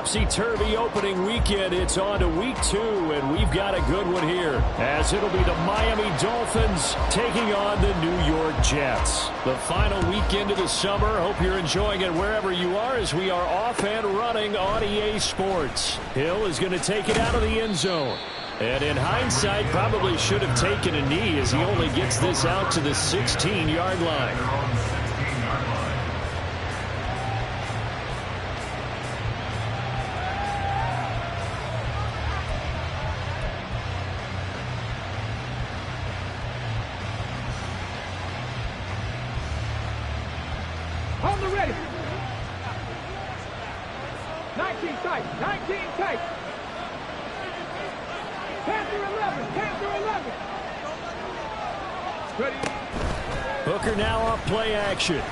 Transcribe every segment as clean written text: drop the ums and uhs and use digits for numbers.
Topsy-turvy opening weekend. It's on to week 2, and we've got a good one here, as it'll be the Miami Dolphins taking on the New York Jets. The final weekend of the summer. Hope you're enjoying it wherever you are, as we are off and running on EA Sports. Hill is going to take it out of the end zone. And in hindsight, probably should have taken a knee, as he only gets this out to the 16-yard line. On the ready. 19 tight. 19 tight. Panther 11. Panther 11. Ready. Hooker now off play action. And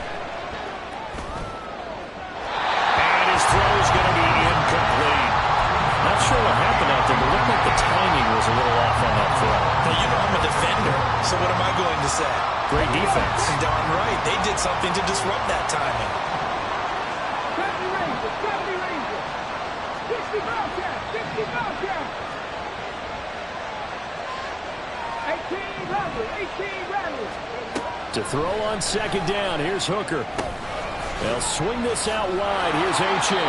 his throw is going to be incomplete. Not sure what happened out there, but looked like the timing was a little off on that throw. Now, you know I'm a defender, so what am I going to say? Great defense. Darn right. They did something to disrupt that timing. 70 Ranger. 70 Ranger. 60 Bobcat. 60 Bobcat. 18 Rattler. 18 Rattler. To throw on second down, here's Hooker. They'll swing this out wide. Here's H.A.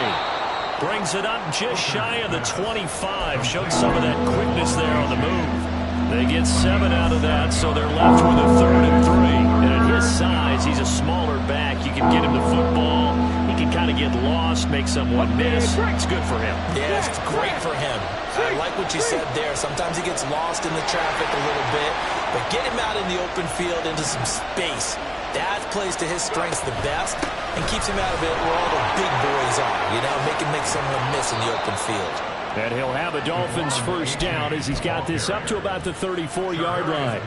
Brings it up just shy of the 25. Showed some of that quickness there on the move. They get 7 out of that, so they're left with a 3rd and 3. And at his size, he's a smaller back. You can get him the football. He can kind of get lost, make someone miss. It's good for him. Yeah, it's great for him. I like what you said there. Sometimes he gets lost in the traffic a little bit. But get him out in the open field into some space. That plays to his strengths the best and keeps him out of it where all the big boys are. You know, make someone miss in the open field. And he'll have a Dolphins first down as he's got this up to about the 34-yard line.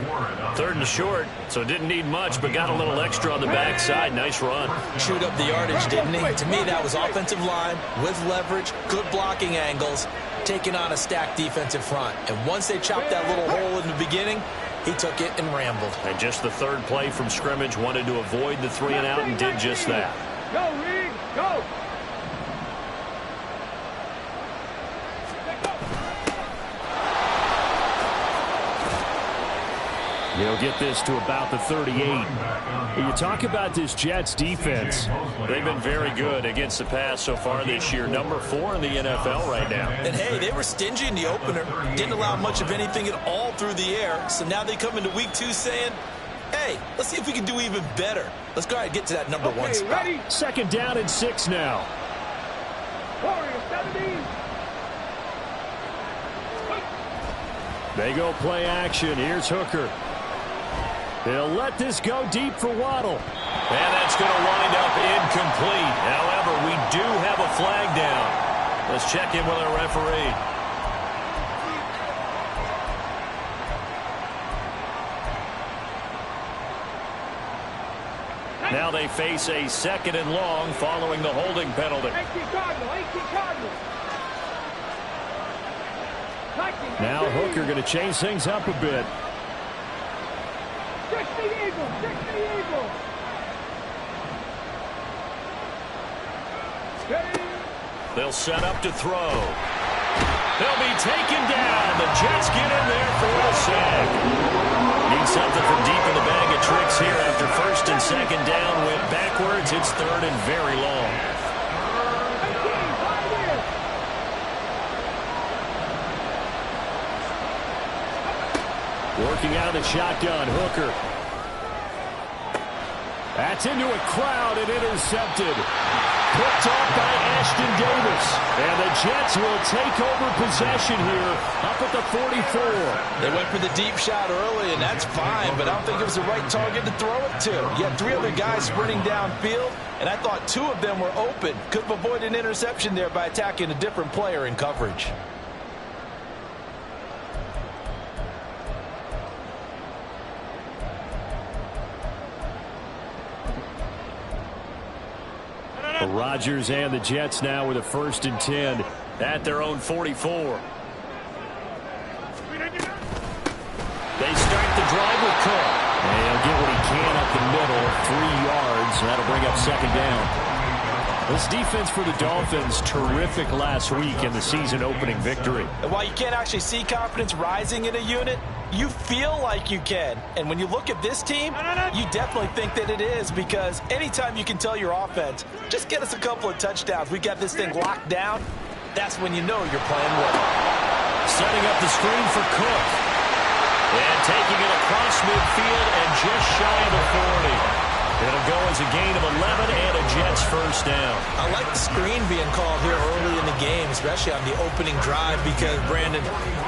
3rd and short, so didn't need much, but got a little extra on the backside. Nice run. Chewed up the yardage, didn't he? To me, that was offensive line with leverage, good blocking angles, taking on a stacked defensive front. And once they chopped that little hole in the beginning, he took it and rambled. And just the 3rd play from scrimmage, wanted to avoid the 3 and out and did just that. Go, Reed. Go. He'll get this to about the 38. You talk about this Jets defense. They've been very good against the pass so far this year. Number 4 in the NFL right now. And, hey, they were stingy in the opener. Didn't allow much of anything at all through the air. So now they come into week 2 saying, hey, let's see if we can do even better. Let's go ahead and get to that number 1 spot. Ready? 2nd down and 6 now. Warrior 17. They go play action. Here's Hooker. They'll let this go deep for Waddle. And that's going to wind up incomplete. However, we do have a flag down. Let's check in with our referee. Now they face a 2nd and long following the holding penalty. 18 Cardinal. 18 Cardinal. Now Hooker going to change things up a bit. 60 Eagles. 60 Eagles. They'll set up to throw. They'll be taken down. The Jets get in there for a sack. Need something from deep in the bag of tricks here after 1st and 2nd down. Went backwards. It's 3rd and very long. Working out of the shotgun, Hooker. That's into a crowd and intercepted. Picked off by Ashton Davis. And the Jets will take over possession here up at the 44. They went for the deep shot early, and that's fine, but I don't think it was the right target to throw it to. You had 3 other guys sprinting downfield, and I thought 2 of them were open. Could have avoided an interception there by attacking a different player in coverage. Rodgers and the Jets now with a 1st and 10 at their own 44. They start the drive with Cook. And he'll get what he can up the middle, 3 yards. That'll bring up 2nd down. This defense for the Dolphins, terrific last week in the season-opening victory. And while you can't actually see confidence rising in a unit, you feel like you can. And when you look at this team, you definitely think that it is, because anytime you can tell your offense, just get us a couple of touchdowns, we got this thing locked down, that's when you know you're playing well. Setting up the screen for Cook. And taking it across midfield and just shy of the 40. It'll go as a gain of 11 and a Jets first down. I like the screen being called here early in the game, especially on the opening drive, because, Brandon,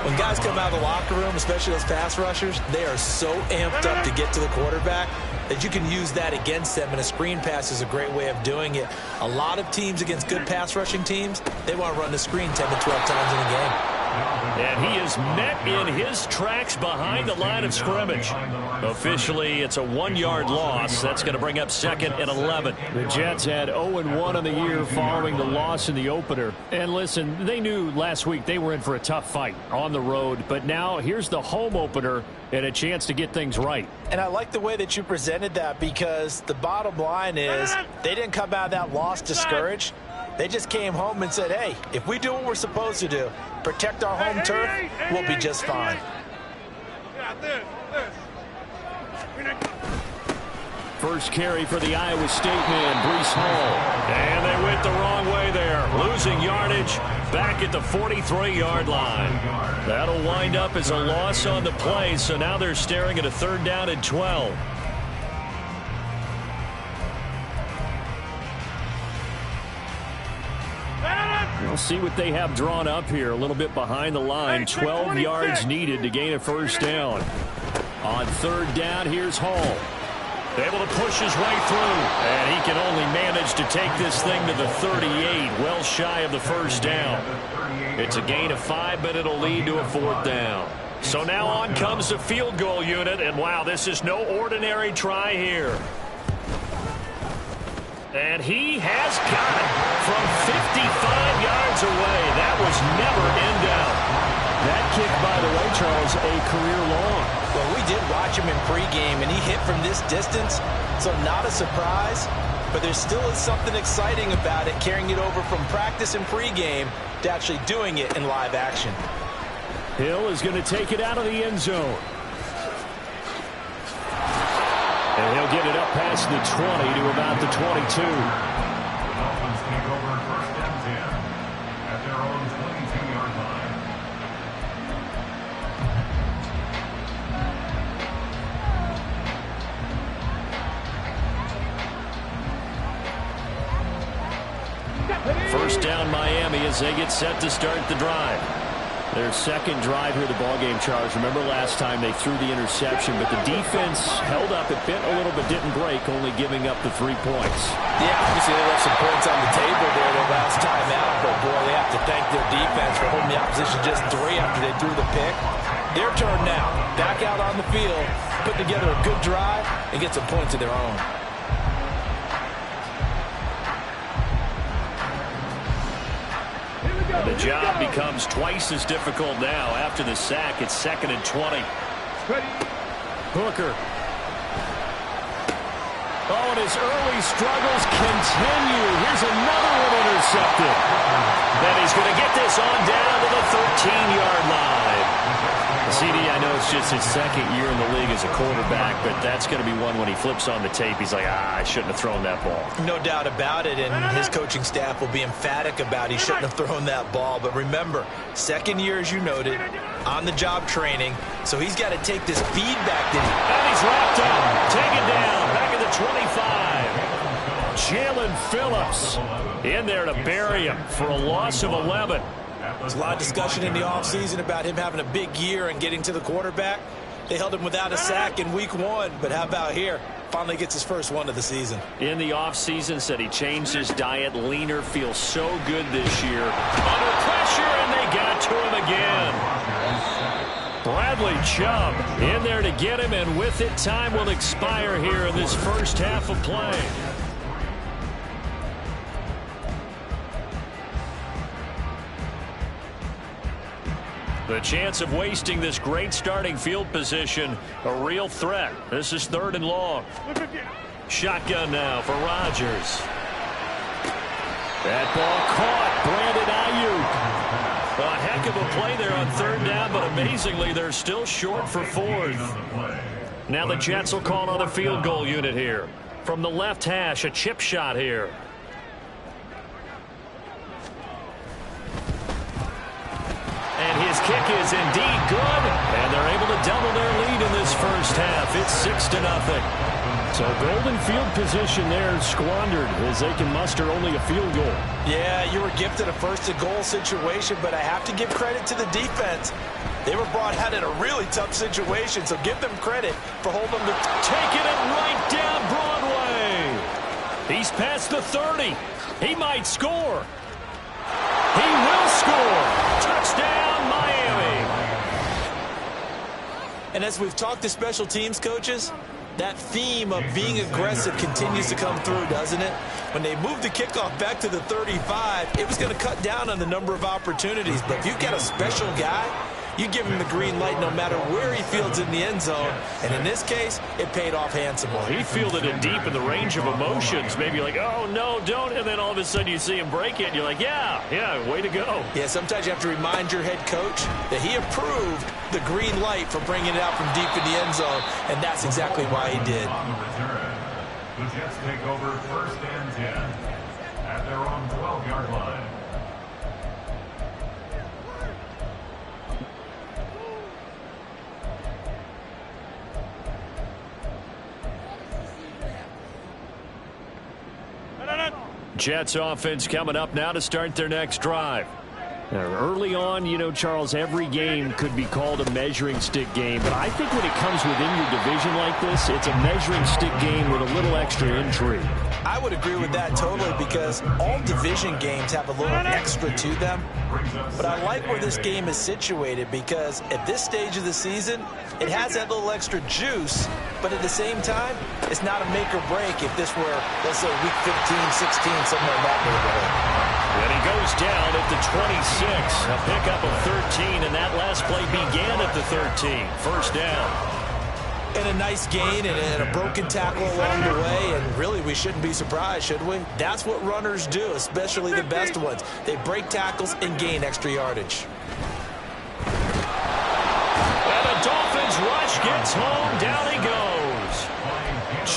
when guys come out of the locker room, especially those pass rushers, they are so amped up to get to the quarterback that you can use that against them, and a screen pass is a great way of doing it. A lot of teams against good pass rushing teams, they want to run the screen 10 to 12 times in a game. And he is met in his tracks behind the line of scrimmage. Officially, it's a 1-yard loss. That's going to bring up second and 11. The Jets had 0-1 in the year following the loss in the opener. And listen, they knew last week they were in for a tough fight on the road. But now here's the home opener and a chance to get things right. And I like the way that you presented that, because the bottom line is they didn't come out of that loss discouraged. They just came home and said, hey, if we do what we're supposed to do, protect our home turf, we'll be just fine. First carry for the Iowa State man, Breece Hall. And they went the wrong way there. Losing yardage back at the 43-yard line. That'll wind up as a loss on the play, so now they're staring at a 3rd down and 12. We'll see what they have drawn up here. A little bit behind the line. 12 yards needed to gain a first down. On 3rd down, here's Hall. Able to push his way through. And he can only manage to take this thing to the 38. Well shy of the first down. It's a gain of 5, but it'll lead to a 4th down. So now on comes the field goal unit. And wow, this is no ordinary try here. And he has got it from 55 yards away. That was never in doubt. That kick, by the way, Charles, a career long. Well, we did watch him in pregame, and he hit from this distance, so not a surprise. But there still is something exciting about it, carrying it over from practice and pregame to actually doing it in live action. Hill is going to take it out of the end zone. And he'll get it up past the 20 to about the 22. Dolphins take over 1st and 10 at their own 22-yard line. First down Miami as they get set to start the drive. Their second drive here, the ballgame, Charles. Remember last time they threw the interception, but the defense held up. It bent a little but didn't break, only giving up the 3 points. Yeah, obviously they left some points on the table there the last time out, but boy, they have to thank their defense for holding the opposition just 3 after they threw the pick. Their turn now. Back out on the field, put together a good drive, and get some points of their own. The job becomes twice as difficult now after the sack. It's 2nd and 20. Hooker. Oh, and his early struggles continue. Here's another one intercepted. Then he's going to get this on down to the 13-yard line. CD, I know it's just his 2nd year in the league as a quarterback, but that's going to be one when he flips on the tape. He's like, I shouldn't have thrown that ball. No doubt about it, and his coaching staff will be emphatic about he shouldn't have thrown that ball. But remember, 2nd year, as you noted, on-the-job training, so he's got to take this feedback. And he's wrapped up, taken down, back at the 25. Jalen Phillips in there to bury him for a loss of 11. There's a lot of discussion in the offseason about him having a big year and getting to the quarterback. They held him without a sack in week 1, but how about here? Finally gets his first one of the season. In the offseason, said he changed his diet, leaner, feels so good this year. Under pressure, and they got to him again. Bradley Chubb in there to get him, and with it, time will expire here in this first half of play. The chance of wasting this great starting field position, a real threat. This is 3rd and long. Shotgun now for Rodgers. That ball caught. Brandon Ayuk. A heck of a play there on third down, but amazingly, they're still short for fourth. Now the Jets will call on the field goal unit here. From the left hash, a chip shot here. And his kick is indeed good. And they're able to double their lead in this first half. It's 6-0. So golden field position there squandered as they can muster only a field goal. Yeah, you were gifted a first-and-goal situation, but I have to give credit to the defense. They were brought out in a really tough situation, so give them credit for holding them to... Taking it right down Broadway. He's past the 30. He might score. He will score. Touchdown, Miami. And as we've talked to special teams coaches, that theme of being aggressive continues to come through, doesn't it? When they moved the kickoff back to the 35, it was going to cut down on the number of opportunities. But if you've got a special guy, you give him the green light no matter where he fields in the end zone. And in this case, it paid off handsomely. He fielded it deep in the range of emotions. Maybe like, oh, no, don't. And then all of a sudden you see him break it, and you're like, yeah, way to go. Yeah, sometimes you have to remind your head coach that he approved the green light for bringing it out from deep in the end zone, and that's exactly why he did. On the return, the Jets take over 1st and 10 at their own 12-yard line. Jets offense coming up now to start their next drive. Now, early on, you know, Charles, every game could be called a measuring stick game. But I think when it comes within your division like this, it's a measuring stick game with a little extra intrigue. I would agree with that totally because all division games have a little extra to them. But I like where this game is situated because at this stage of the season, it has that little extra juice. But at the same time, it's not a make or break if this were, let's say, week 15, 16, somewhere in that neighborhood. And he goes down at the 26. A pickup of 13, and that last play began at the 13. First down. And a nice gain and a broken tackle along the way, and really we shouldn't be surprised, should we? That's what runners do, especially the best ones. They break tackles and gain extra yardage. And the Dolphins rush gets home. Down he goes.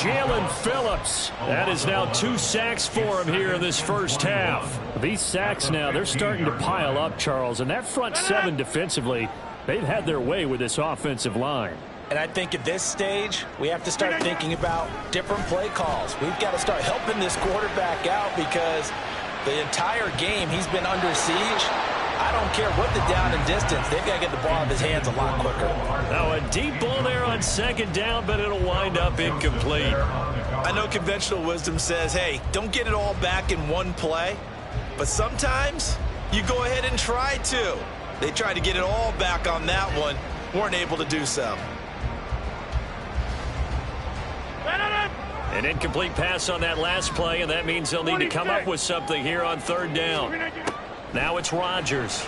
Jalen Phillips. That is now 2 sacks for him here in this first half. These sacks now, they're starting to pile up, Charles. And that front seven defensively, they've had their way with this offensive line. And I think at this stage, we have to start thinking about different play calls. We've got to start helping this quarterback out because the entire game he's been under siege. I don't care what the down and distance. They've got to get the ball out of his hands a lot quicker. Now a deep ball there on second down, but it'll wind up incomplete. I know conventional wisdom says, hey, don't get it all back in one play. But sometimes you go ahead and try to. They tried to get it all back on that one. Weren't able to do so. An incomplete pass on that last play, and that means they'll need to come up with something here on third down. Now it's Rodgers.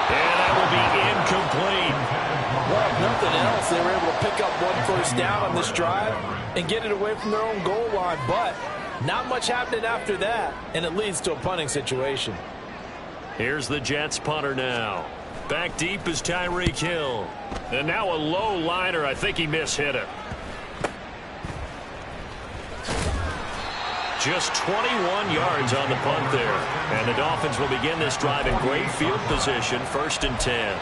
And that will be incomplete. Well, if nothing else, they were able to pick up one first down on this drive and get it away from their own goal line. But not much happening after that, and it leads to a punting situation. Here's the Jets punter now. Back deep is Tyreek Hill. And now a low liner. I think he mishit it. Just 21 yards on the punt there. And the Dolphins will begin this drive in great field position, 1st and 10.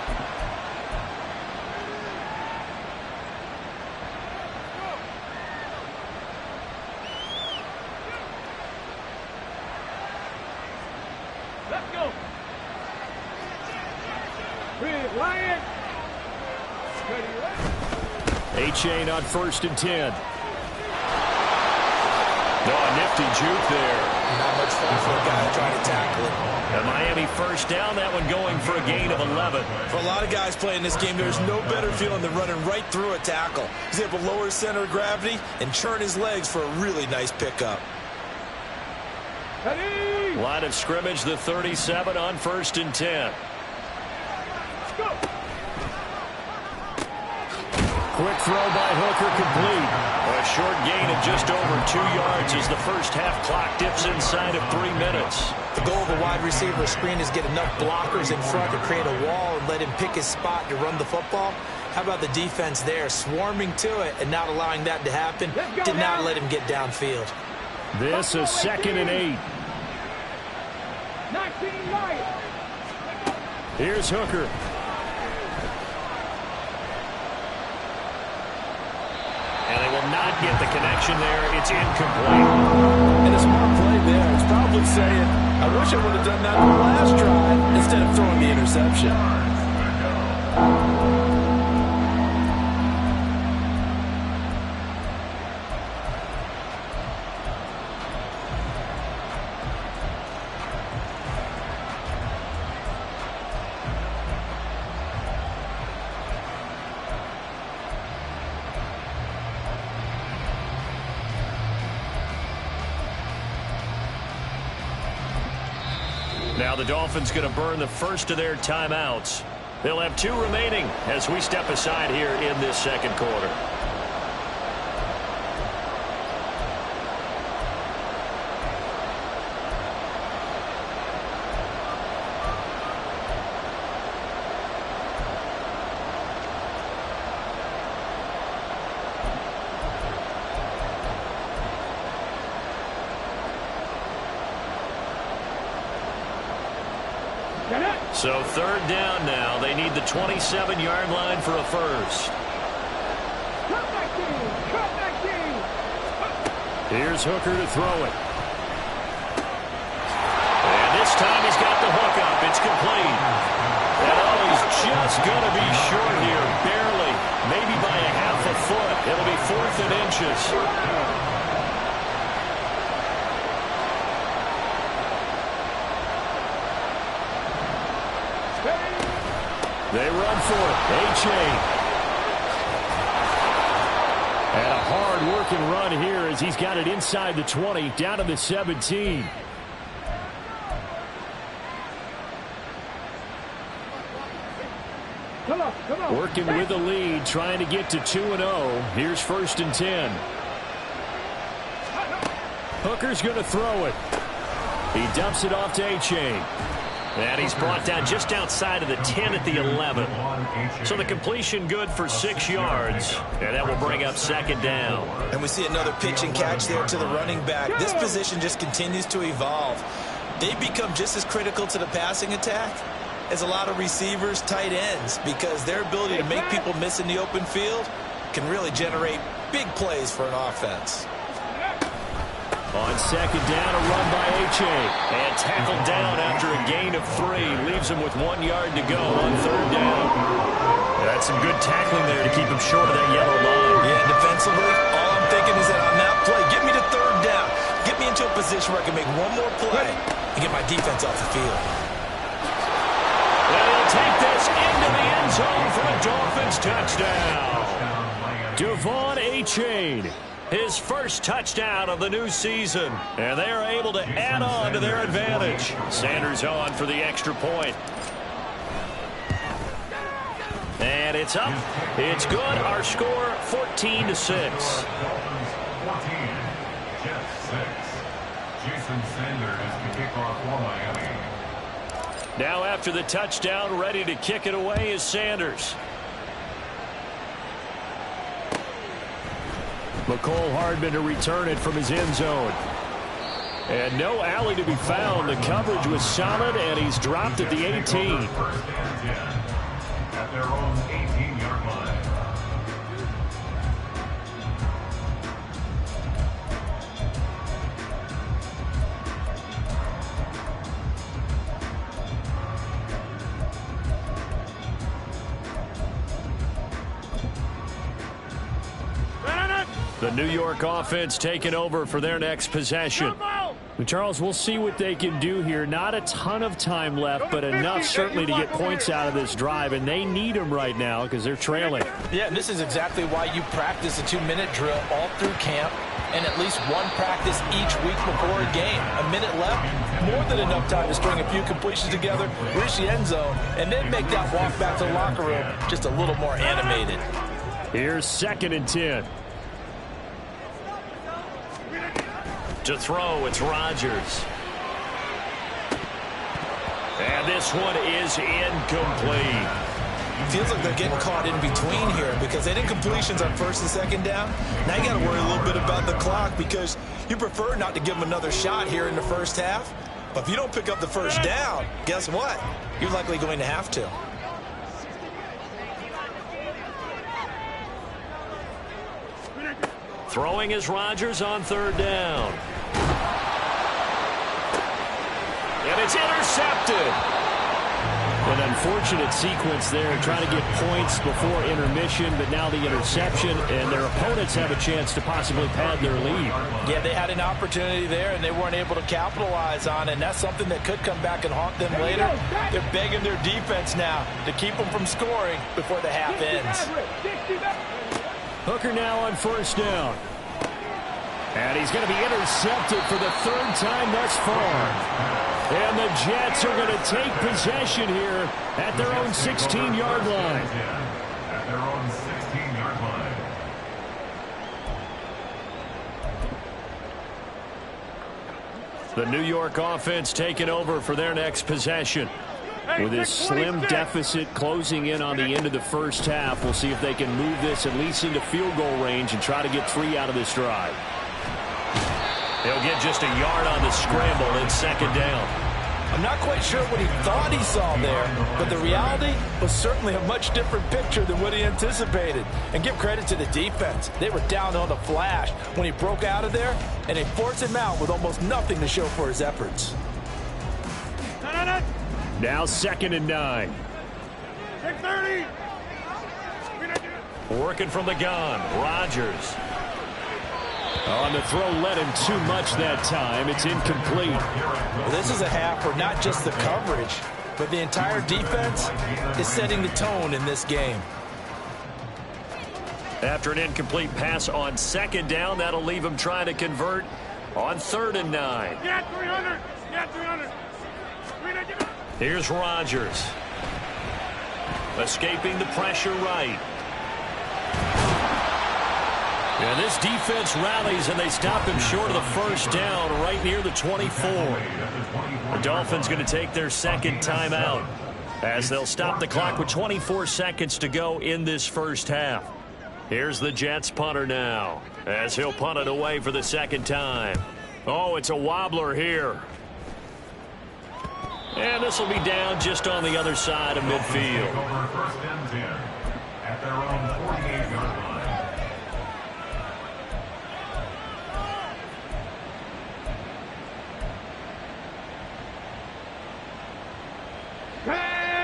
Let's go. Lion. A-Chain on 1st and 10. No, a nifty juke there. Not much fun for a guy trying to tackle it. And Miami first down, that one going for a gain of 11. For a lot of guys playing this game, there's no better feeling than running right through a tackle. He's able to lower his center of gravity and churn his legs for a really nice pickup. Line of scrimmage, the 37 on 1st and 10. Quick throw by Hooker complete. A short gain of just over 2 yards as the first half clock dips inside of 3 minutes. The goal of a wide receiver screen is get enough blockers in front to create a wall and let him pick his spot to run the football. How about the defense there, swarming to it and not allowing that to happen? Did not let him get downfield. This is 2nd and 8. 19 right. Here's Hooker. And they will not get the connection there. It's incomplete. And a smart play there. It's probably saying, I wish I would have done that on the last drive instead of throwing the interception. Now the Dolphins going to burn the first of their timeouts. They'll have 2 remaining as we step aside here in this second quarter. So 3rd down now. They need the 27-yard line for a first. Cut back in. Cut back in. Here's Hooker to throw it. And this time he's got the hook up. It's complete. And he's just going to be short here. Barely. Maybe by a half a foot. It'll be 4th and inches. They run for it. A-Chain. And a hard-working run here as he's got it inside the 20, down to the 17. Come on. Working with the lead, trying to get to 2-0. Here's 1st and 10. Hooker's going to throw it. He dumps it off to A-Chain. And he's brought down just outside of the 10 at the 11. So the completion good for 6 yards. And that will bring up 2nd down. And we see another pitch and catch there to the running back. This position just continues to evolve. They become just as critical to the passing attack as a lot of receivers, tight ends, because their ability to make people miss in the open field can really generate big plays for an offense. On 2nd down, a run by A-Chain. And tackled down after a gain of 3. Leaves him with 1 yard to go on 3rd down. That's some good tackling there to keep him short of that yellow line. Yeah, defensively, all I'm thinking is that on that play, get me to 3rd down. Get me into a position where I can make one more play and get my defense off the field. And he'll take this into the end zone for a Dolphins touchdown. Devon A-Chain. His first touchdown of the new season. And they are able to add on to their advantage. Sanders on for the extra point. And it's up. It's good. Our score, 14-6. Dolphins 14, Jets 6. Jason Sanders to kick off for Miami. Now after the touchdown, ready to kick it away is Sanders. McCole Hardman to return it from his end zone. And no alley to be found. The coverage was solid, and he's dropped at the 18. 1st and 10 at their own 18-yard line. The New York offense taking over for their next possession. Charles, we'll see what they can do here. Not a ton of time left, but enough certainly to get points out of this drive, and they need them right now because they're trailing. Yeah, and this is exactly why you practice a 2-minute drill all through camp and at least one practice each week before a game. A minute left, more than enough time to string a few completions together, reach the end zone, and then make that walk back to the locker room just a little more animated. Here's 2nd and 10. To throw, it's Rodgers. And this one is incomplete. Feels like they're getting caught in between here because they didn't completions on 1st and 2nd down. Now you got to worry a little bit about the clock because you prefer not to give them another shot here in the 1st half. But if you don't pick up the 1st down, guess what? You're likely going to have to. Throwing is Rodgers on 3rd down. And it's intercepted. An unfortunate sequence there, trying to get points before intermission, but now the interception, and their opponents have a chance to possibly pad their lead. Yeah, they had an opportunity there, and they weren't able to capitalize on it, and that's something that could come back and haunt them later. They're begging their defense now to keep them from scoring before the half ends. Hooker now on 1st down. And he's going to be intercepted for the 3rd time thus far. And the Jets are going to take possession here at their own 16-yard line. At their own 16-yard line. The New York offense taking over for their next possession. With this slim deficit closing in on the end of the 1st half, we'll see if they can move this at least into field goal range and try to get 3 out of this drive. They'll get just a yard on the scramble in 2nd down. I'm not quite sure what he thought he saw there, but the reality was certainly a much different picture than what he anticipated. And give credit to the defense. They were down on the flash when he broke out of there, and they forced him out with almost nothing to show for his efforts. Now 2nd and 9. 6:30. Working from the gun, Rodgers. On the throw, led him too much that time. It's incomplete. Well, this is a half where not just the coverage, but the entire defense is setting the tone in this game. After an incomplete pass on 2nd down, that'll leave him trying to convert on 3rd and 9. Yeah, 300. Yeah, 300. Here's Rodgers. Escaping the pressure right. And this defense rallies, and they stop him short of the 1st down right near the 24. The Dolphins going to take their 2nd timeout as they'll stop the clock with 24 seconds to go in this 1st half. Here's the Jets punter now as he'll punt it away for the 2nd time. Oh, it's a wobbler here. And this will be down just on the other side of midfield. Over 1st and 10 at their own 48-yard line.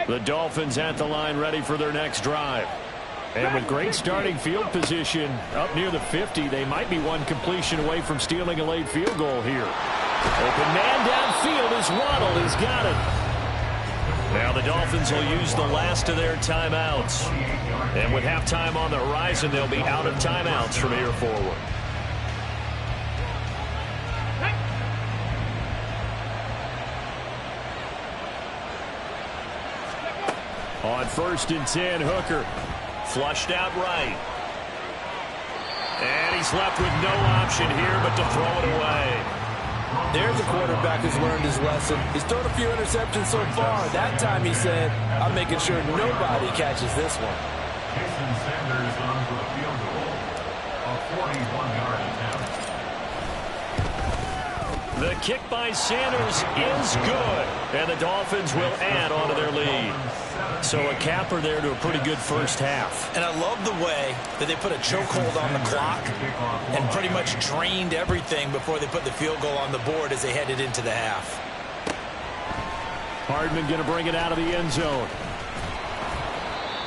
The Dolphins at the line ready for their next drive. And with great starting field position up near the 50, they might be one completion away from stealing a late field goal here. Open man downfield is Waddle. He's got it. Now the Dolphins will use the last of their timeouts. And with halftime on the horizon, they'll be out of timeouts from here forward. On 1st and 10, Hooker flushed out right. And he's left with no option here but to throw it away. There's a quarterback who's learned his lesson. He's thrown a few interceptions so far. That time he said, I'm making sure nobody catches this one. Jason Sanders on for the field goal. A 41-yard attempt. The kick by Sanders is good. And the Dolphins will add on to their lead. So a capper there to a pretty good 1st half. And I love the way that they put a chokehold on the clock and pretty much drained everything before they put the field goal on the board as they headed into the half. Hardman going to bring it out of the end zone.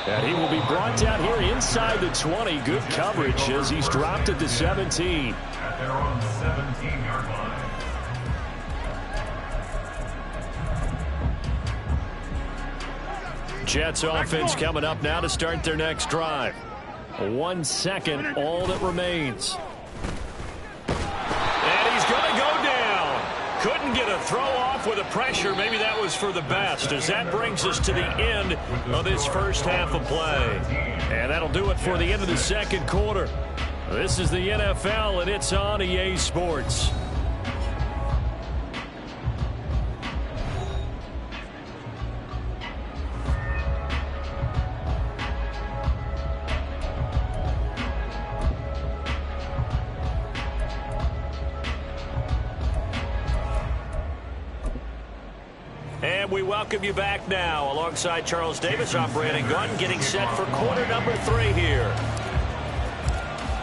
And he will be brought down here inside the 20. Good coverage as he's dropped it to 17. At their own 17-yard line. Jets offense coming up now to start their next drive. 1 second, all that remains. And he's going to go down. Couldn't get a throw off with the pressure. Maybe that was for the best, as that brings us to the end of this first half of play. And that'll do it for the end of the second quarter. This is the NFL, and it's on EA Sports. And we welcome you back now. Alongside Charles Davis, I'm Brandon Gaudin, getting set for quarter number 3 here.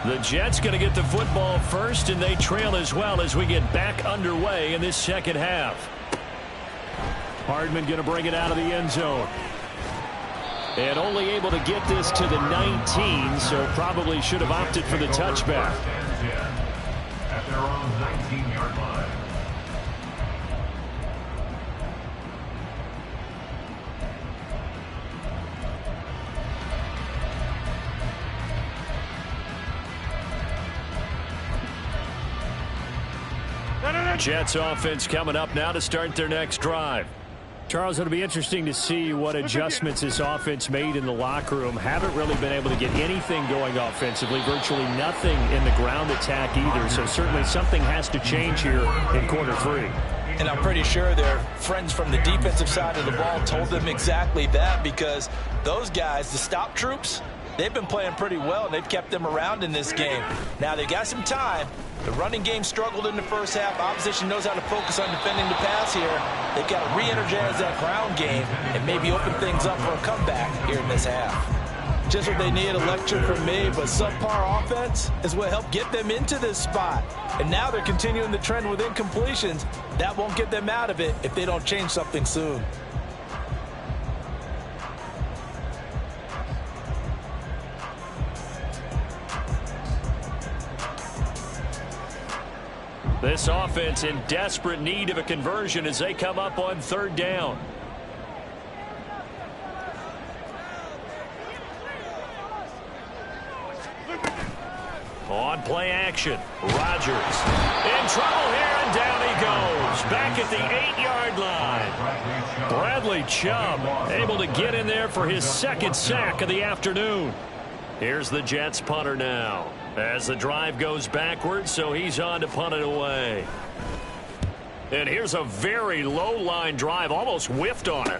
The Jets going to get the football first, and they trail as well as we get back underway in this second half. Hardman going to bring it out of the end zone. And only able to get this to the 19, so probably should have opted for the touchback. At their own 19-yard line. Jets offense coming up now to start their next drive. Charles, it'll be interesting to see what adjustments this offense made in the locker room. Haven't really been able to get anything going offensively, virtually nothing in the ground attack either. So certainly something has to change here in quarter 3. And I'm pretty sure their friends from the defensive side of the ball told them exactly that, because those guys, the stop troops, they've been playing pretty well, and they've kept them around in this game. Now, they've got some time. The running game struggled in the first half. Opposition knows how to focus on defending the pass here. They've got to re-energize that ground game and maybe open things up for a comeback here in this half. Just what they need, a lecture from me, but subpar offense is what helped get them into this spot. And now they're continuing the trend with incompletions. That won't get them out of it if they don't change something soon. This offense in desperate need of a conversion as they come up on 3rd down. On play action, Rodgers in trouble here, and down he goes. Back at the 8-yard line. Bradley Chubb able to get in there for his 2nd sack of the afternoon. Here's the Jets punter now, as the drive goes backwards, so he's on to punt it away. And here's a very low-line drive, almost whiffed on it.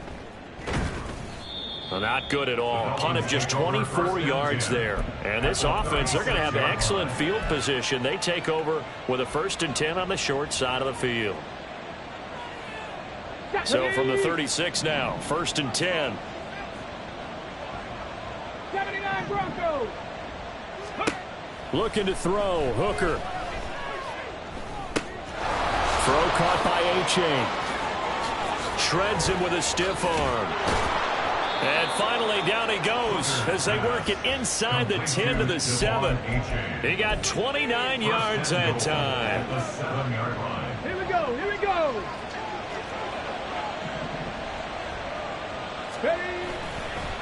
Well, not good at all. Punt of just 24 yards there. And this offense, they're going to have excellent field position. They take over with a 1st and 10 on the short side of the field. So from the 36 now, 1st and 10. 79 Broncos. Looking to throw. Hooker. Throw caught by A-Chain. Shreds him with a stiff arm. And finally down he goes as they work it inside the 10 to the 7. He got 29 yards that time. Here we go. Here we go. Ready.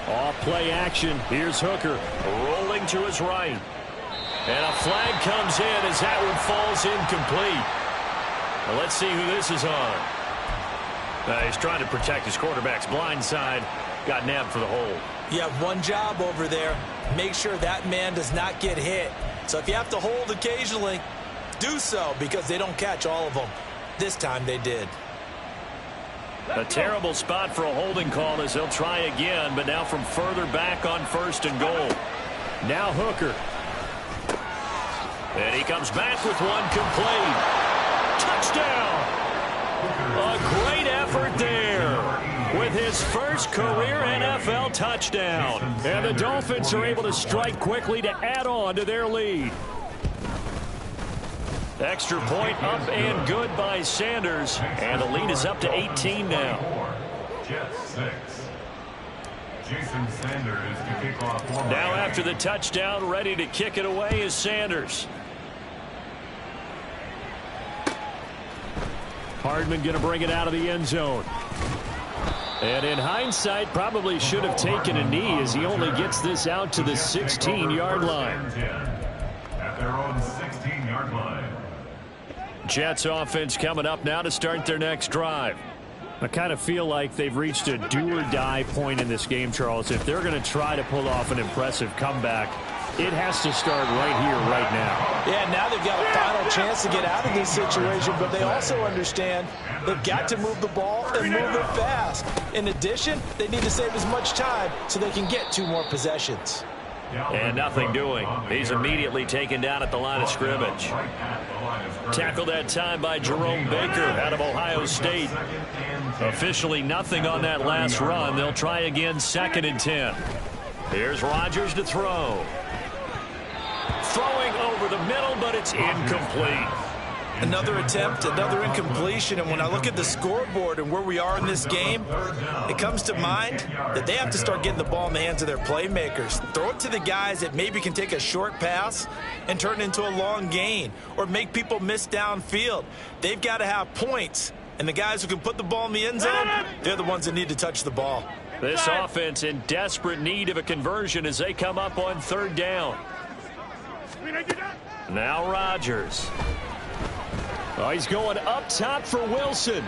Off play action. Here's Hooker rolling to his right. And a flag comes in as that one falls incomplete. Well, let's see who this is on. He's trying to protect his quarterback's blind side. Got nabbed for the hold. You have one job over there. Make sure that man does not get hit. So if you have to hold occasionally, do so, because they don't catch all of them. This time they did. A terrible spot for a holding call as they'll try again, but now from further back on 1st and goal. Now Hooker. And he comes back with one complete. Touchdown! A great effort there with his first career NFL touchdown. And the Dolphins are able to strike quickly to add on to their lead. Extra point up and good by Sanders. And the lead is up to 18 now. Jets 6. Jason Sanders to kick off. Now after the touchdown, ready to kick it away is Sanders. Hardman going to bring it out of the end zone. And in hindsight, probably should have taken a knee as he only gets this out to the 16-yard line. At their own 16-yard line. Jets offense coming up now to start their next drive. I kind of feel like they've reached a do-or-die point in this game, Charles. If they're going to try to pull off an impressive comeback, it has to start right here, right now. Yeah, now they've got a final chance to get out of this situation, but they also understand they've got to move the ball and move it fast. In addition, they need to save as much time so they can get 2 more possessions. And nothing doing. He's immediately taken down at the line of scrimmage. Tackled that time by Jerome Baker out of Ohio State. Officially nothing on that last run. They'll try again 2nd and 10. Here's Rodgers to throw. Throwing over the middle, but it's incomplete. Another attempt, another incompletion, and when I look at the scoreboard and where we are in this game, it comes to mind that they have to start getting the ball in the hands of their playmakers. Throw it to the guys that maybe can take a short pass and turn it into a long gain or make people miss downfield. They've got to have points, and the guys who can put the ball in the end zone, they're the ones that need to touch the ball. This offense in desperate need of a conversion as they come up on 3rd down. Now Rodgers. Oh, he's going up top for Wilson.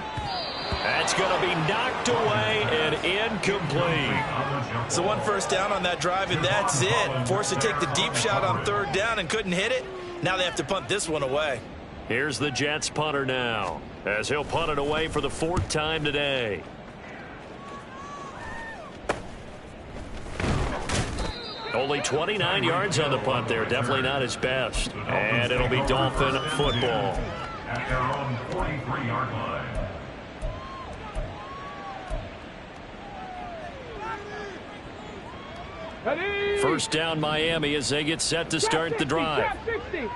That's going to be knocked away and incomplete. So 1 first down on that drive, and that's it. Forced to take the deep shot on 3rd down and couldn't hit it. Now they have to punt this one away. Here's the Jets punter now, as he'll punt it away for the 4th time today. Only 29 yards on the punt there. Definitely not his best. And it'll be Dolphin football. At their own 43-yard line. First down Miami as they get set to start the drive.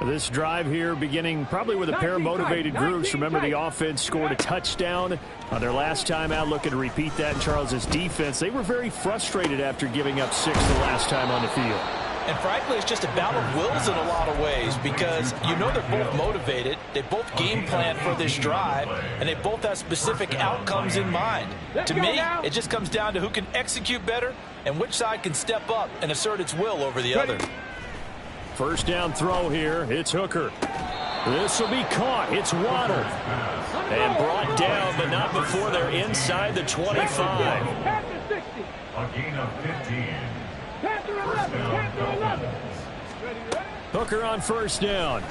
This drive here beginning probably with a pair of motivated groups. Remember, the offense scored a touchdown on their last time out. Looking to repeat that in Charles's defense. They were very frustrated after giving up 6 the last time on the field. And frankly, it's just a battle of wills in a lot of ways because you know they're both motivated, they both game plan for this drive, and they both have specific outcomes in mind. To me, it just comes down to who can execute better and which side can step up and assert its will over the other. First down throw here. It's Hooker. This will be caught. It's Waddle. And brought down, but not before they're inside the 25. A gain of 15. Hooker on first down.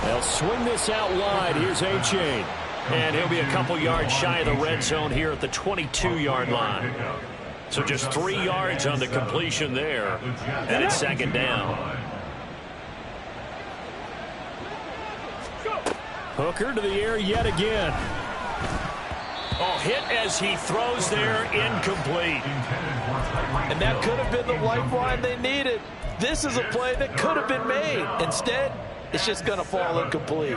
They'll swing this out wide. Here's A-Chain. And he'll be a couple yards shy of the red zone here at the 22-yard line. So just 3 yards on the completion there. And it's 2nd down. Hooker to the air yet again. Oh, hit as he throws there, incomplete. And that could have been the lifeline they needed. This is a play that could have been made. Instead, it's just going to fall incomplete.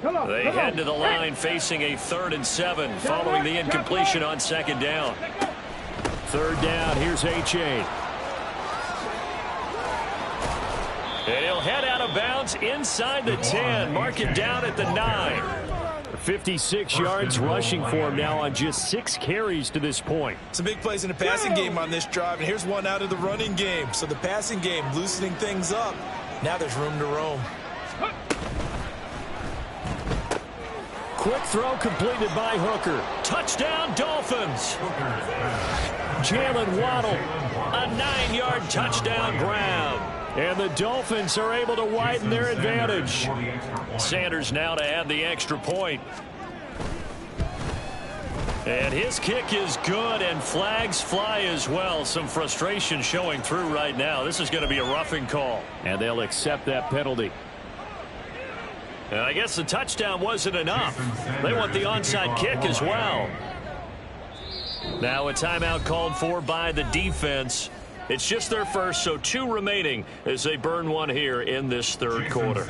They head to the line facing a 3rd and 7 following the incompletion on 2nd down. 3rd down, here's A-Chain. And he'll head out of bounds inside the 10. Mark it down at the 9. 56 yards rushing for him now on just 6 carries to this point. Some big plays in the passing game on this drive, and here's one out of the running game. So the passing game loosening things up. Now there's room to roam. Quick throw completed by Hooker. Touchdown, Dolphins. Jalen Waddle, a 9-yard touchdown grab. And the Dolphins are able to widen their advantage. Sanders now to add the extra point. And his kick is good, and flags fly as well. Some frustration showing through right now. This is going to be a roughing call. And they'll accept that penalty. And I guess the touchdown wasn't enough. They want the onside kick as well. Now a timeout called for by the defense. It's just their first, so 2 remaining as they burn one here in this 3rd quarter.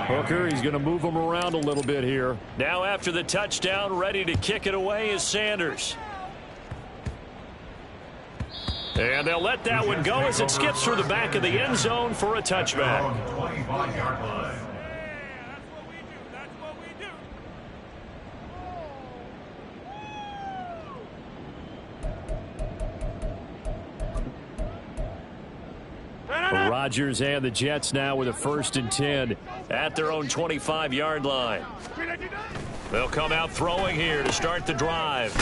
Hooker, he's going to move them around a little bit here. Now after the touchdown, ready to kick it away is Sanders. And they'll let that one go as it skips through the back of the end zone for a touchback. Rodgers and the Jets now with a 1st and 10 at their own 25-yard line. They'll come out throwing here to start the drive.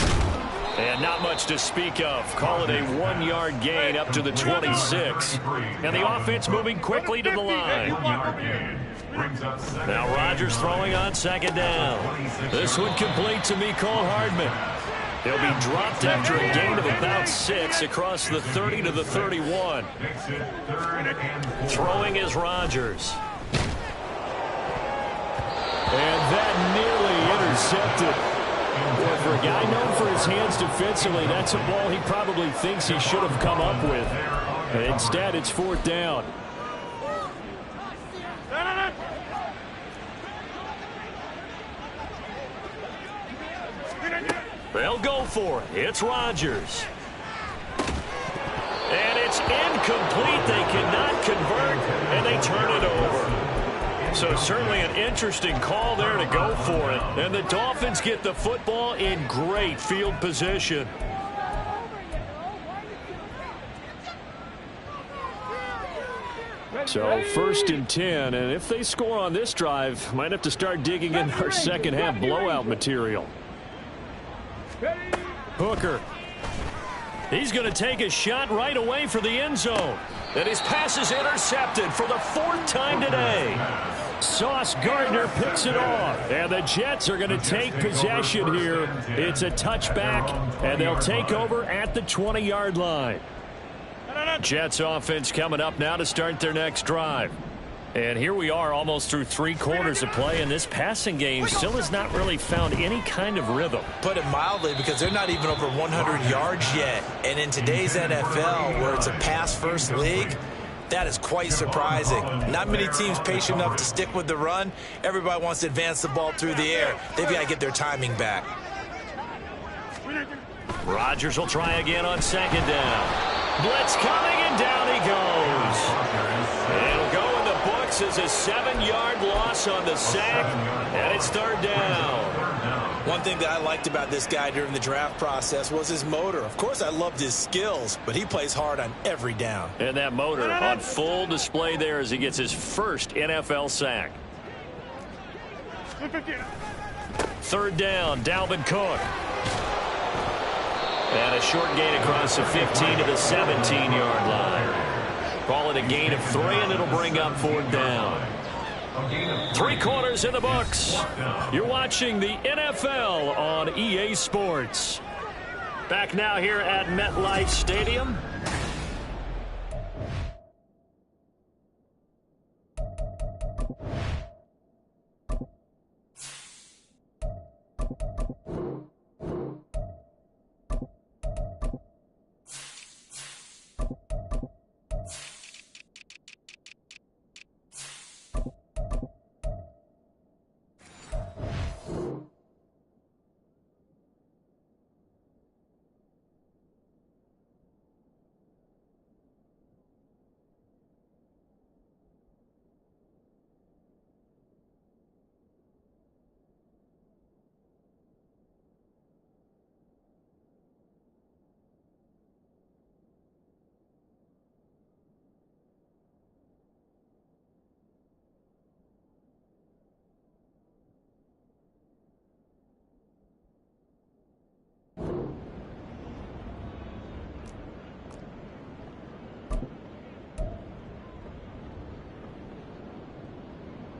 And not much to speak of. Call it a 1-yard gain up to the 26. And the offense moving quickly to the line. Now Rodgers throwing on 2nd down. This one complete to Mecole Hardman. He'll be dropped after a gain of about 6 across the 30 to the 31. Throwing is Rodgers. And that nearly intercepted. Well, for a guy known for his hands defensively, that's a ball he probably thinks he should have come up with. And instead, it's 4th down. They'll go for it. It's Rodgers. And it's incomplete. They cannot convert, and they turn it over. So certainly an interesting call there to go for it. And the Dolphins get the football in great field position. So 1st and 10, and if they score on this drive, might have to start digging in our second half blowout material. Hooker. He's going to take a shot right away for the end zone. And his pass is intercepted for the 4th time today. Sauce Gardner picks it off. And the Jets are going to take possession here. It's a touchback, and they'll take over at the 20-yard line. Jets offense coming up now to start their next drive. And here we are almost through 3 quarters of play, and this passing game still has not really found any kind of rhythm. Put it mildly, because they're not even over 100 yards yet. And in today's NFL, where it's a pass-first league, that is quite surprising. Not many teams patient enough to stick with the run. Everybody wants to advance the ball through the air. They've got to get their timing back. Rodgers will try again on 2nd down. Blitz coming, and down he goes. It'll go in the books as a 7-yard loss on the sack, and it's 3rd down. One thing that I liked about this guy during the draft process was his motor. Of course, I loved his skills, but he plays hard on every down. And that motor on full display there as he gets his first NFL sack. 3rd down, Dalvin Cook. And a short gain across the 15 to the 17-yard line. Call it a gain of 3, and it'll bring up 4th down. 3 quarters in the books. You're watching the NFL on EA Sports. Back now here at MetLife Stadium.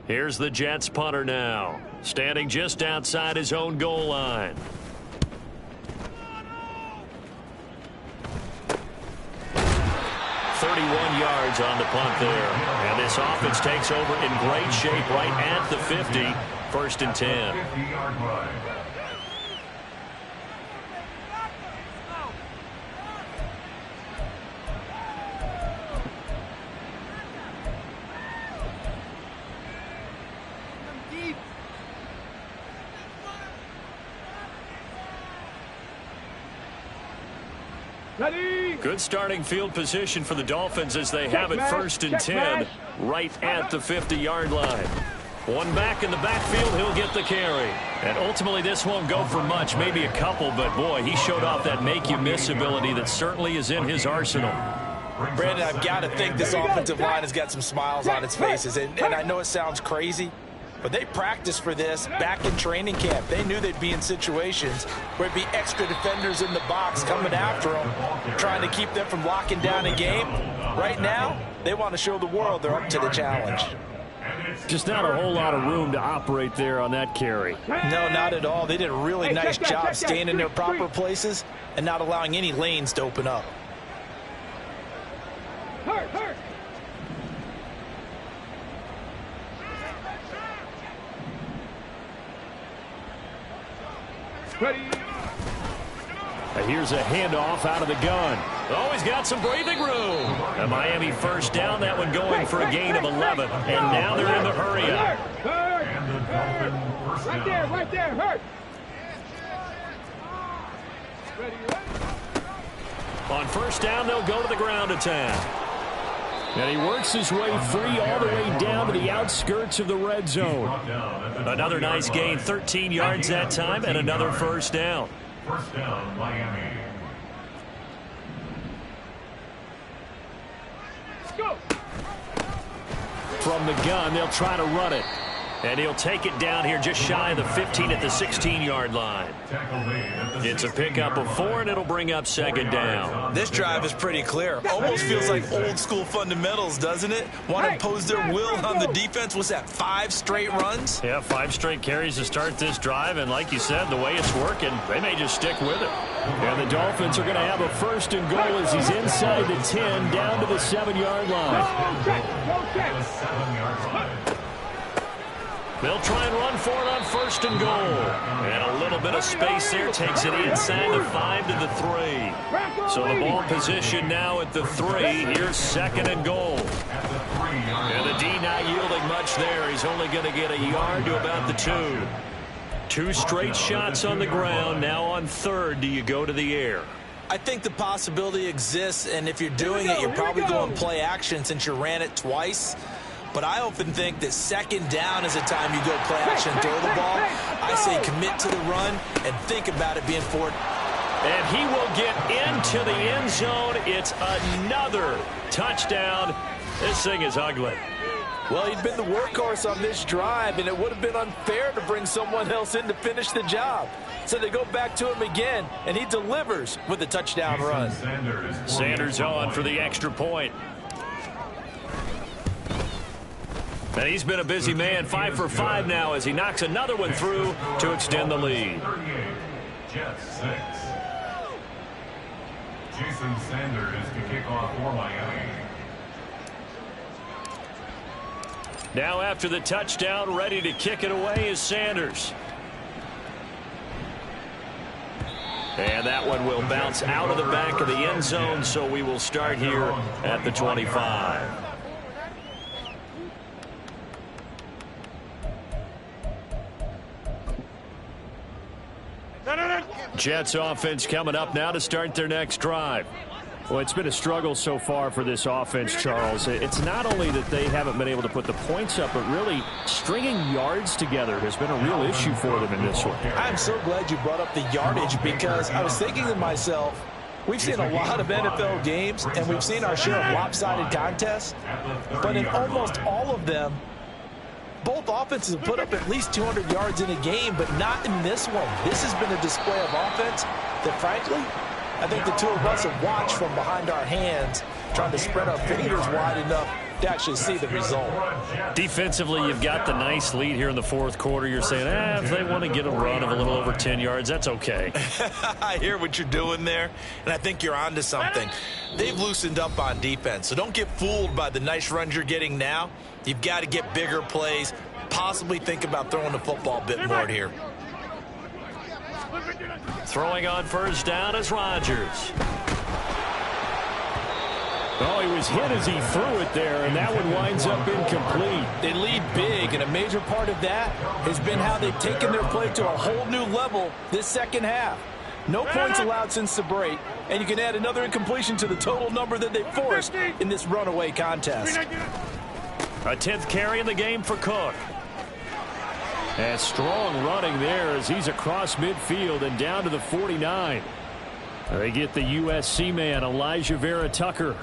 Here's the Jets punter now, standing just outside his own goal line. Yards on the punt there. And this offense takes over in great shape right at the 50. 1st and 10. Good starting field position for the Dolphins as they have it 1st and 10 right at the 50-yard line. One back in the backfield, he'll get the carry. And ultimately this won't go for much, maybe a couple, but boy, he showed off that make-you-miss ability that certainly is in his arsenal. Brandon, I've got to think this offensive line has got some smiles on its faces. And I know it sounds crazy, but they practiced for this back in training camp. They knew they'd be in situations where it'd be extra defenders in the box coming after them, trying to keep them from locking down a game. Right now, they want to show the world they're up to the challenge. Just not a whole lot of room to operate there on that carry. No, not at all. They did a really nice job staying in their proper places and not allowing any lanes to open up. Hurt. Ready. Here's a handoff out of the gun. Oh, he's got some breathing room. A Miami first down, that one going for a gain of 11. And now they're in the hurry up. Right there, hurt. Ready. On first down, they'll go to the ground attack. And he works his way free all the way down to the outskirts of the red zone. Another nice gain, 13 yards that time, and another first down. First down, Miami. Let's go. From the gun, they'll try to run it. And he'll take it down here just shy of the 15 at the 16-yard line. It's a pickup of 4, and it'll bring up second down. This drive is pretty clear. Almost feels like old-school fundamentals, doesn't it? Want to impose their will on the defense. Was that 5 straight runs? Yeah, 5 straight carries to start this drive. And like you said, the way it's working, they may just stick with it. And the Dolphins are going to have a first and goal as he's inside the 10, down to the 7-yard line. They'll try and run for it on first and goal. And a little bit of space there takes it inside the 5 to the 3. So the ball position now at the 3. Here's second and goal. And the D not yielding much there. He's only going to get a yard to about the 2. 2 straight shots on the ground. Now on third, do you go to the air? I think the possibility exists, and if you're doing it, you're probably going play action since you ran it twice. But I often think that second down is a time you go play action and throw the ball. I say commit to the run and think about it being forward. And he will get into the end zone. It's another touchdown. This thing is ugly. Well, he'd been the workhorse on this drive, and it would have been unfair to bring someone else in to finish the job. So they go back to him again, and he delivers with a touchdown run. Sanders on for the extra point. And he's been a busy man, 5 for 5 now as he knocks another one through to extend the lead. 38, Jets 6. Jason Sanders to kick off for Miami. Now after the touchdown, ready to kick it away is Sanders. And that one will bounce out of the back of the end zone, so we will start here at the 25. Jets offense coming up now to start their next drive. Well, it's been a struggle so far for this offense, Charles. It's not only that they haven't been able to put the points up, but really stringing yards together has been a real issue for them in this one. I'm so glad you brought up the yardage because I was thinking to myself, we've seen a lot of NFL games, and we've seen our share of lopsided contests, but in almost all of them, both offenses have put up at least 200 yards in a game, but not in this one. This has been a display of offense that, frankly, I think the two of us have watched from behind our hands, trying to spread our fingers wide enough to actually see the result. Defensively, you've got the nice lead here in the fourth quarter. You're saying, if they want to get a run of a little over 10 yards, that's okay. I hear what you're doing there, and I think you're onto something. They've loosened up on defense, so don't get fooled by the nice runs you're getting now. You've got to get bigger plays, possibly think about throwing the football a bit more here. Throwing on first down is Rodgers. Oh, he was hit as he threw it there, and that one winds up incomplete. They lead big, and a major part of that has been how they've taken their play to a whole new level this second half. No points allowed since the break, and you can add another incompletion to the total number that they forced in this runaway contest. A 10th carry in the game for Cook. And strong running there as he's across midfield and down to the 49. They get the USC man, Elijah Vera Tucker.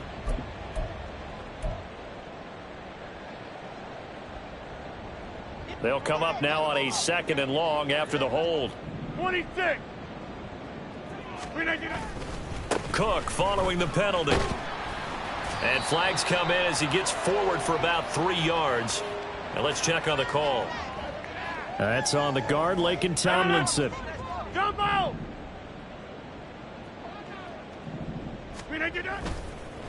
They'll come up now on a 2nd and long after the hold. 26. Cook following the penalty. And flags come in as he gets forward for about 3 yards. Now let's check on the call. That's on the guard, Laken Tomlinson. Jump out.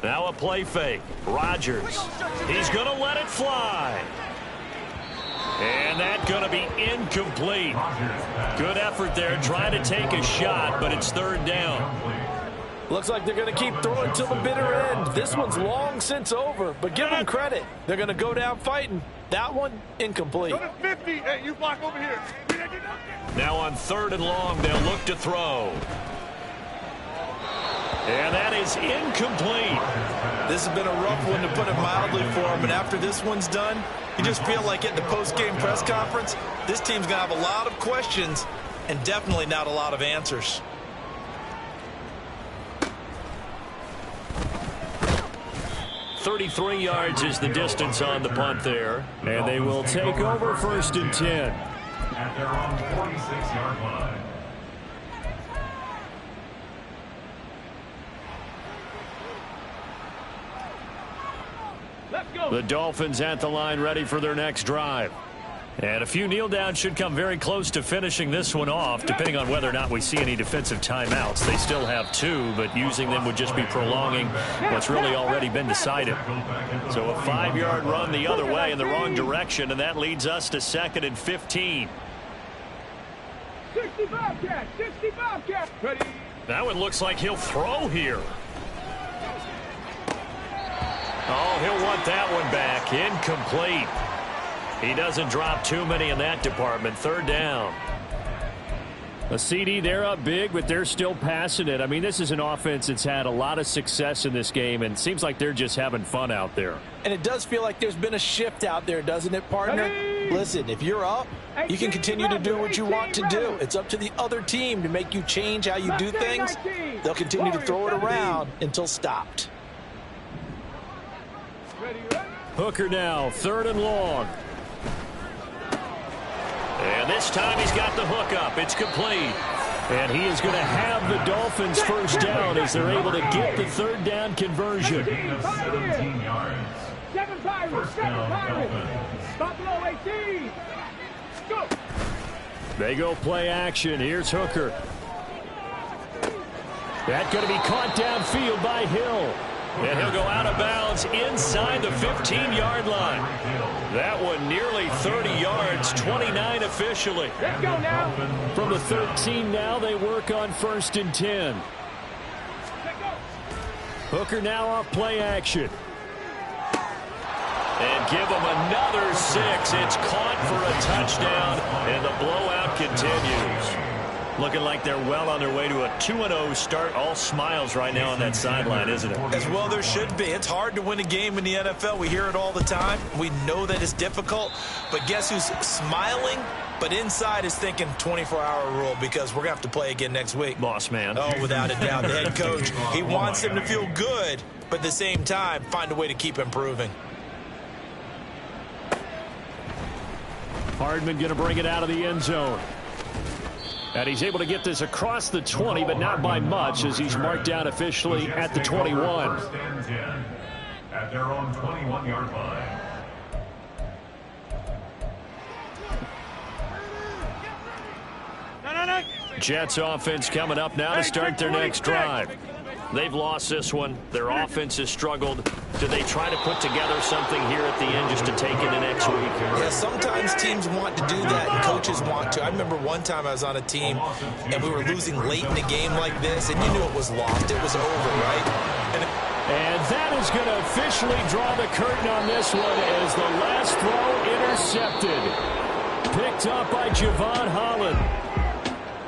Now a play fake. Rodgers. He's going to let it fly. And that's going to be incomplete. Good effort there trying to take a shot, but it's 3rd down. Looks like they're going to keep throwing till the bitter end. This one's long since over, but give them credit. They're going to go down fighting. That one, incomplete. Go to 50. Hey, you block over here. Now on 3rd and long, they'll look to throw. And that is incomplete. This has been a rough one, to put it mildly, for him. But after this one's done, you just feel like at the post-game press conference, this team's going to have a lot of questions and definitely not a lot of answers. .33 yards is the distance on the punt there. And they will take over 1st and 10. At their own 46-yard line. Let's go. The Dolphins at the line ready for their next drive. And a few kneel downs should come very close to finishing this one off, depending on whether or not we see any defensive timeouts. They still have 2, but using them would just be prolonging what's really already been decided. So a 5-yard run the other way in the wrong direction, and that leads us to 2nd and 15. 60 Bobcat. 60 Bobcat. Ready. That one looks like he'll throw here. Oh, he'll want that one back. Incomplete. He doesn't drop too many in that department. 3rd down. A CD, they're up big, but they're still passing it. I mean, this is an offense that's had a lot of success in this game, and it seems like they're just having fun out there. And it does feel like there's been a shift out there, doesn't it, partner? Hey! Listen, if you're up, you can continue to do what you want to do. It's up to the other team to make you change how you do things. They'll continue to throw it around until stopped. Ready. Hooker now, 3rd and long. And this time he's got the hook up. It's complete. And he is going to have the Dolphins 1st down as they're able to get the 3rd down conversion. 17 yards. 7 Pirates. 7 Pirates. Buffalo 18. Go. They go play action. Here's Hooker. That's going to be caught downfield by Hill. And he'll go out of bounds inside the 15-yard line. That one nearly 30 yards, 29 officially. Let's go now. From the 13 now, they work on 1st and 10. Let's go. Hooker now off play action. And give him another 6. It's caught for a touchdown, and the blowout continues. Looking like they're well on their way to a 2-0 start. All smiles right now on that sideline, isn't it? As well there should be. It's hard to win a game in the NFL. We hear it all the time. We know that it's difficult. But guess who's smiling? But inside is thinking 24-hour rule, because we're going to have to play again next week. Boss man. Oh, without a doubt. The head coach, he wants him to feel good, but at the same time, find a way to keep improving. Hardman going to bring it out of the end zone. And he's able to get this across the 20, but not by much, as he's marked down officially at the 21. 1st and 10 at their own 21-yard line. Jets offense coming up now to start their next drive. They've lost this one. Their offense has struggled. Do they try to put together something here at the end just to take into next week? Yeah, sometimes teams want to do that, and coaches want to. I remember one time I was on a team, and we were losing late in a game like this, and you knew it was lost. It was over, right? And that is going to officially draw the curtain on this one as the last throw intercepted. Picked up by Javon Holland.